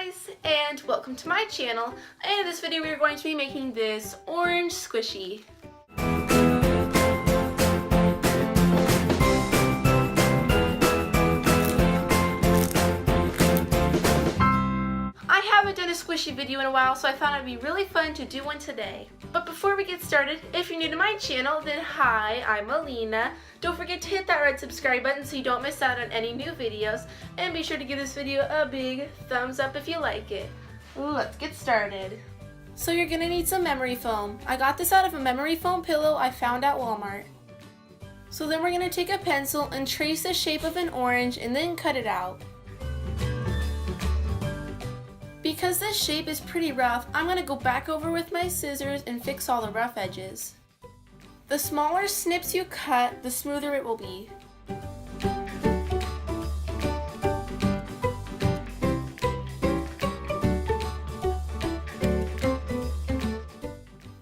guys, and welcome to my channel. And in this video we are going to be making this orange squishy. I haven't done a squishy video in a while, so I thought it would be really fun to do one today. But before we get started, if you're new to my channel, then hi, I'm Alina. Don't forget to hit that red subscribe button so you don't miss out on any new videos. And be sure to give this video a big thumbs up if you like it. Let's get started. So you're gonna need some memory foam. I got this out of a memory foam pillow I found at Walmart. So then we're gonna take a pencil and trace the shape of an orange and then cut it out. Because this shape is pretty rough, I'm going to go back over with my scissors and fix all the rough edges. The smaller snips you cut, the smoother it will be.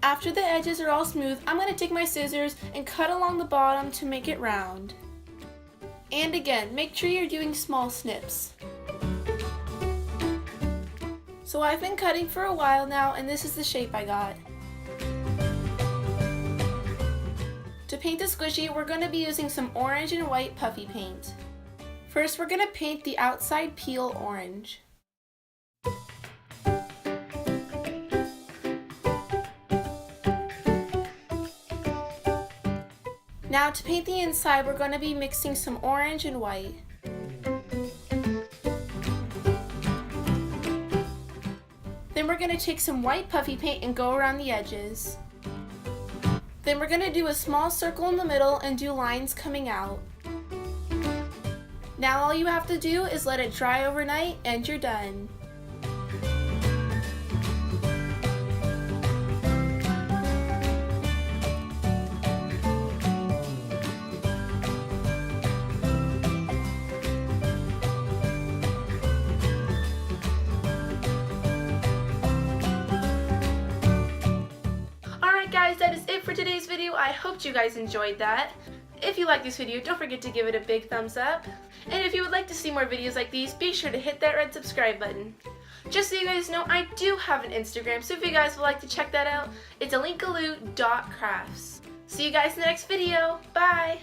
After the edges are all smooth, I'm going to take my scissors and cut along the bottom to make it round. And again, make sure you're doing small snips. So I've been cutting for a while now, and this is the shape I got. To paint the squishy, we're going to be using some orange and white puffy paint. First, we're going to paint the outside peel orange. Now to paint the inside, we're going to be mixing some orange and white. Then we're going to take some white puffy paint and go around the edges. Then we're going to do a small circle in the middle and do lines coming out. Now all you have to do is let it dry overnight and you're done. Guys, that is it for today's video. I hope you guys enjoyed that. If you like this video, don't forget to give it a big thumbs up. And if you would like to see more videos like these, be sure to hit that red subscribe button. Just so you guys know, I do have an Instagram, so if you guys would like to check that out, it's alinkaloo.crafts. See you guys in the next video. Bye!